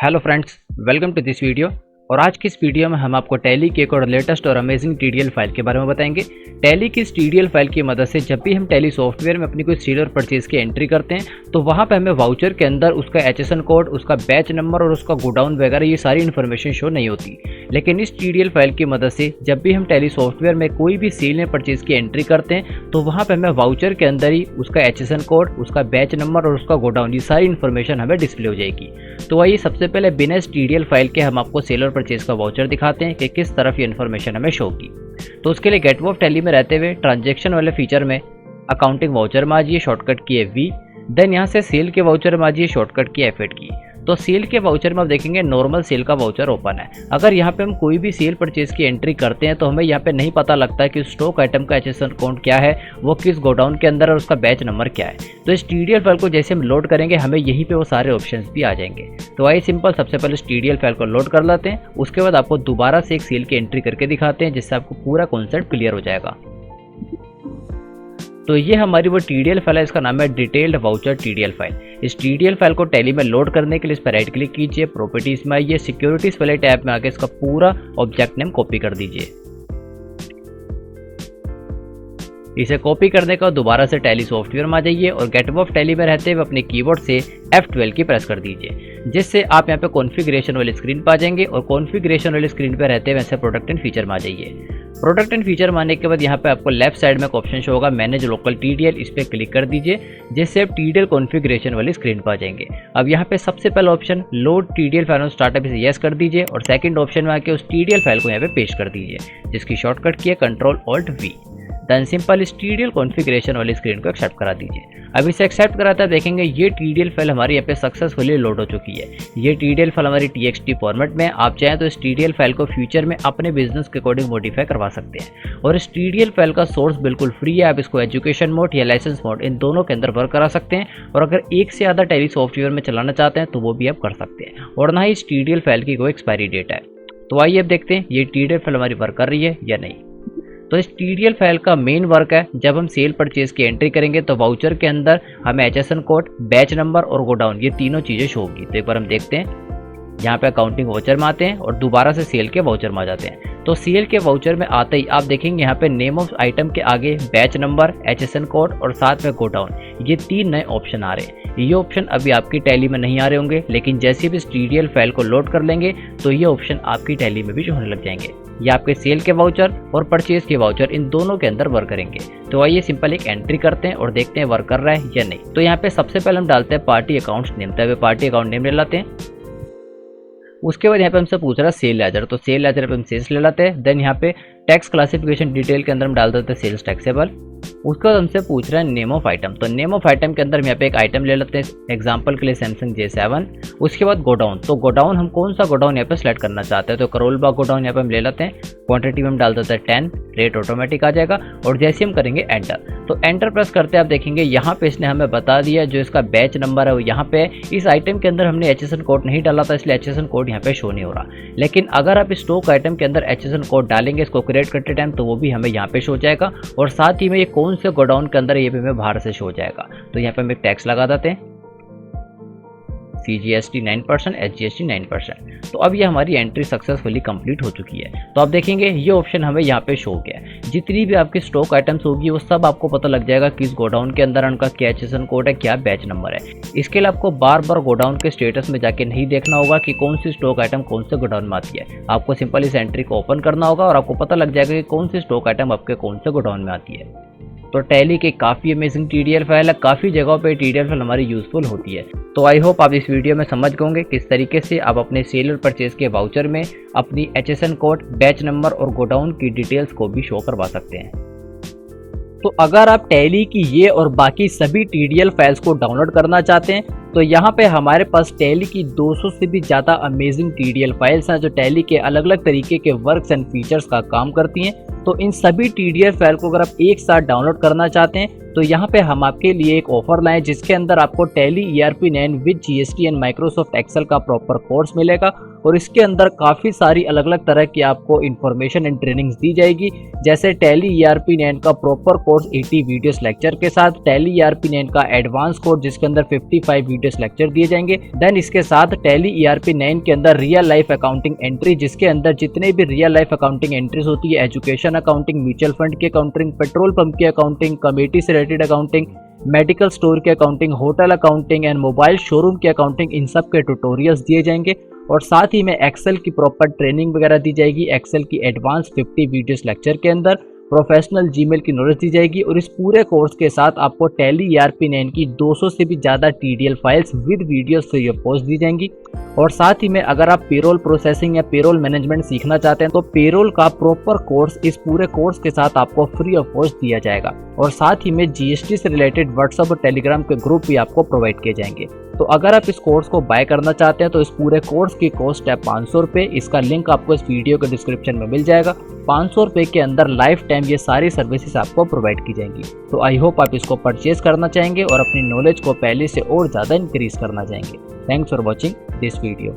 Hello friends, welcome to this video. और आज की इस वीडियो में हम आपको टैली की एक और लेटेस्ट और अमेजिंग टीडीएल फाइल के बारे में बताएंगे। टैली की इस टीडीएल फाइल की मदद से जब भी हम टैली सॉफ्टवेयर में अपनी कोई सेल और परचेज की एंट्री करते हैं तो वहाँ पे हमें वाउचर के अंदर उसका एचएसएन कोड, उसका बैच नंबर और उसका गोडाउन वगैरह ये सारी इन्फॉर्मेशन शो नहीं होती। लेकिन इस टीडीएल फाइल की मदद से जब भी हम टैली सॉफ्टवेयर में कोई भी सेल या परचेज की एंट्री करते हैं तो वहाँ पे हमें वाउचर के अंदर ही उसका एचएसएन कोड, उसका बैच नंबर और उसका गोडाउन, ये सारी इन्फॉर्मेशन हमें डिस्प्ले हो जाएगी। तो आइए सबसे पहले बिना इस टीडीएल फाइल के हम आपको सेल और परचेज का वाउचर दिखाते हैं कि किस तरफ ये इन्फॉर्मेशन हमें शो की। तो उसके लिए गेटवे ऑफ टैली में रहते हुए ट्रांजैक्शन वाले फीचर में अकाउंटिंग वाउचर में आ जाइए, शॉर्टकट की है वी। देन यहाँ से सेल के वाउचर में आ जाइए, शॉर्टकट की है F8 की। तो सेल के वाउचर में आप देखेंगे नॉर्मल सेल का वाउचर ओपन है। अगर यहाँ पे हम कोई भी सेल परचेज की एंट्री करते हैं तो हमें यहाँ पे नहीं पता लगता कि स्टॉक आइटम का एचएसएन कोड क्या है, वो किस गोडाउन के अंदर है और उसका बैच नंबर क्या है। तो इस टीडीएल फाइल को जैसे हम लोड करेंगे हमें यहीं पे वो सारे ऑप्शंस भी आ जाएंगे। तो आइए सिंपल सबसे पहले इस टीडीएल फाइल को लोड कर लेते हैं। उसके बाद आपको दोबारा से एक सेल की एंट्री करके दिखाते हैं जिससे आपको पूरा कॉन्सेप्ट क्लियर हो जाएगा। तो ये हमारी वो टीडीएल फाइल है, इसका नाम है डिटेल्ड वाउचर टीडीएल फाइल। इस टीडीएल फाइल को टैली में लोड करने के लिए इस पर राइट क्लिक कीजिए, प्रॉपर्टीज में आइए, सिक्योरिटीज वाले टैब में आके इसका पूरा ऑब्जेक्ट नेम कॉपी कर दीजिए। इसे कॉपी करने का दोबारा से टैली सॉफ्टवेयर में आ जाइए और गेटवे ऑफ टैली में रहते हुए अपने कीबोर्ड से F12 की प्रेस कर दीजिए, जिससे आप यहाँ पे कॉन्फ़िगरेशन वाली स्क्रीन पर आ जाएंगे। और कॉन्फ़िगरेशन वाली स्क्रीन पर रहते हुए ऐसे प्रोडक्ट एंड फीचर में आ जाइए। प्रोडक्ट एंड फीचर में आने के बाद यहाँ पे आपको लेफ्ट साइड में एक ऑप्शन शो होगा मैनेज लोकल टीडीएल, इस पर क्लिक कर दीजिए, जिससे आप टीडीएल कॉन्फ़िगरेशन वाली स्क्रीन पर आ जाएंगे। अब यहाँ पे सबसे पहला option load TDL file startup, इसे यस कर दीजिए और सेकंड ऑप्शन में आके उस टीडीएल फाइल को यहाँ पे पेस्ट कर दीजिए, जिसकी शॉर्टकट की है Ctrl+Alt+V। देन सिंपल इस टीडीएल कॉन्फ़िगरेशन वाली स्क्रीन को एक्सेप्ट करा दीजिए। अब इसे एक्सेप्ट कराते हैं देखेंगे ये टीडीएल फाइल हमारी यहाँ पे सक्सेसफुली लोड हो चुकी है। ये टीडीएल फाइल हमारी TXT फॉर्मेट में। आप चाहें तो इस टीडीएल फाइल को फ्यूचर में अपने बिजनेस के अकॉर्डिंग मॉडिफाई करवा सकते हैं। और इस टीडीएल फाइल का सोर्स बिल्कुल फ्री है। आप इसको एजुकेशन मोड या लाइसेंस मोड इन दोनों के अंदर वर्क करा सकते हैं। और अगर एक से ज़्यादा टैली सॉफ्टवेयर में चलाना चाहते हैं तो वो भी आप कर सकते हैं। और ना ही इस टीडीएल फाइल की कोई एक्सपायरी डेट है। तो आइए अब देखते हैं ये टीडीएल फाइल हमारी वर्क कर रही है या नहीं। तो इस टीडीएल फाइल का मेन वर्क है, जब हम सेल परचेज की एंट्री करेंगे तो वाउचर के अंदर हमें एचएसएन कोड, बैच नंबर और गोडाउन, ये तीनों चीज़ें शो होगी। तो एक बार हम देखते हैं, यहाँ पे अकाउंटिंग वाउचर में आते हैं और दोबारा से सेल के वाउचर में आ जाते हैं। तो सेल के वाउचर में आते ही आप देखेंगे यहाँ पे नेम ऑफ आइटम के आगे बैच नंबर, एचएसएन कोड और साथ में गोडाउन, ये तीन नए ऑप्शन आ रहे हैं। ये ऑप्शन अभी आपकी टैली में नहीं आ रहे होंगे, लेकिन जैसे भी इस टीडीएल फाइल को लोड कर लेंगे तो ये ऑप्शन आपकी टैली में भी होने लग जाएंगे। ये आपके सेल के वाउचर और परचेज के वाउचर इन दोनों के अंदर वर्क करेंगे। तो आइए सिंपल एक एंट्री करते हैं और देखते हैं वर्क कर रहा है या नहीं। तो यहाँ पे सबसे पहले हम डालते हैं पार्टी अकाउंट्स नेम, तो पार्टी अकाउंट नेम ले लाते हैं। उसके बाद यहाँ पे हमसे पूछ रहा है सेल लेजर, तो सेल लेजर पे हम सेल्स ले लाते हैं। देन यहाँ पे टैक्स क्लासिफिकेशन डिटेल के अंदर हम डाल देते हैं सेल्स टैक्सेबल। उसके बाद हमसे पूछ रहा है नेम ऑफ आइटम, तो नेम ऑफ आइटम के अंदर हम यहाँ पे एक आइटम ले लेते हैं, एग्जांपल के लिए सैमसंग J7। उसके बाद गोडाउन, तो गोडाउन हम कौन सा गोडाउन यहाँ पे सेलेक्ट करना चाहते हैं, तो करोल बाग गोडाउन यहाँ पे हम ले लेते हैं। क्वांटिटी में हम डाल देते हैं 10, रेट ऑटोमेटिक आ जाएगा। और जैसे हम करेंगे एंटर, तो एंटर प्रेस करते हैं आप देखेंगे यहाँ पे इसने हमें बता दिया जो इसका बैच नंबर है वो यहाँ पे। इस आइटम के अंदर हमने एचएसएन कोड नहीं डाला था, इसलिए एचएसएन कोड यहाँ पे शो नहीं हो रहा। लेकिन अगर आप स्टॉक आइटम के अंदर एचएसएन कोड डालेंगे इसको क्रिएट करते टाइम, तो वो भी हमें यहाँ पे शो जाएगा। और साथ ही में ये कौन से गोडाउन के अंदर ये भी हमें बाहर से शो जाएगा। तो यहाँ पे हम एक टैक्स लगा देते हैं, CGST 9%, SGST 9%। तो अब ये हमारी एंट्री सक्सेसफुली कंप्लीट हो चुकी है। तो आप देखेंगे ये ऑप्शन हमें यहाँ पे शो हो गया है। जितनी भी आपकी स्टॉक आइटम्स होगी वो सब आपको पता लग जाएगा कि इस गोडाउन के अंदर उनका क्या एचएसएन कोड है, क्या बैच नंबर है। इसके लिए आपको बार बार गोडाउन के स्टेटस में जाके नहीं देखना होगा कि कौन सी स्टॉक आइटम कौन से गोडाउन में आती है। आपको सिंपल इस एंट्री को ओपन करना होगा और आपको पता लग जाएगा कि कौन सी स्टॉक आइटम आपके कौन से गोडाउन में आती है। तो टैली की काफ़ी अमेजिंग टीडीएल फाइल है, काफ़ी जगहों पे टीडीएल फाइल हमारी यूज़फुल होती है। तो आई होप आप इस वीडियो में समझ गए होंगे किस तरीके से आप अपने सेल और परचेज के वाउचर में अपनी एचएसएन कोड, बैच नंबर और गोडाउन की डिटेल्स को भी शो करवा सकते हैं। तो अगर आप टैली की ये और बाकी सभी टीडीएल फाइल्स को डाउनलोड करना चाहते हैं तो यहाँ पे हमारे पास टैली की 200 से भी ज़्यादा अमेजिंग टीडीएल फाइल्स हैं जो टैली के अलग अलग तरीके के वर्क्स एंड फीचर्स का काम करती हैं। तो इन सभी TDI फाइल को अगर आप एक साथ डाउनलोड करना चाहते हैं तो यहाँ पे हम आपके लिए एक ऑफर लाए जिसके अंदर आपको Tally ERP9 with GST and Microsoft Excel का प्रॉपर कोर्स मिलेगा और इसके अंदर काफ़ी सारी अलग अलग तरह की आपको इन्फॉर्मेशन एंड ट्रेनिंग्स दी जाएगी, जैसे टैली ERP9 का प्रॉपर कोर्स 80 वीडियोस लेक्चर के साथ, टैली ERP9 का एडवांस कोर्स जिसके अंदर 55 वीडियोस लेक्चर दिए जाएंगे। देन इसके साथ टैली ERP9 के अंदर रियल लाइफ अकाउंटिंग एंट्री, जिसके अंदर जितने भी रियल लाइफ अकाउंटिंग एंट्रीज होती है, एजुकेशन अकाउंटिंग, म्यूचुअल फंड की अकाउंटिंग, पेट्रोल पंप की अकाउंटिंग, कमेटी से रिलेटेड अकाउंटिंग, मेडिकल स्टोर की accounting, hotel accounting and mobile showroom की अकाउंटिंग, इन सब के ट्यूटोरियल्स दिए जाएंगे। और साथ ही में एक्सेल की प्रॉपर ट्रेनिंग वगैरह दी जाएगी। एक्सेल की एडवांस 50 वीडियोस लेक्चर के अंदर प्रोफेशनल जीमेल की नॉलेज दी जाएगी और इस पूरे कोर्स के साथ आपको टैली ERP9 की 200 से भी ज़्यादा TDL files with videos free of cost दी जाएंगी। और साथ ही में अगर आप पेरोल प्रोसेसिंग या पेरोल मैनेजमेंट सीखना चाहते हैं तो पेरोल का प्रॉपर कोर्स इस पूरे कोर्स के साथ आपको फ्री ऑफ कॉस्ट दिया जाएगा। और साथ ही में GST से रिलेटेड व्हाट्सएप और टेलीग्राम के ग्रुप भी आपको प्रोवाइड किए जाएंगे। तो अगर आप इस कोर्स को बाय करना चाहते हैं तो इस पूरे कोर्स की कॉस्ट है 500 रुपये। इसका लिंक आपको इस वीडियो के डिस्क्रिप्शन में मिल जाएगा। 500 रुपये के अंदर लाइफ टाइम ये सारी सर्विसेज आपको प्रोवाइड की जाएंगी। तो आई होप आप इसको परचेज करना चाहेंगे और अपनी नॉलेज को पहले से और ज़्यादा इंक्रीज करना चाहेंगे। Thanks for watching this video.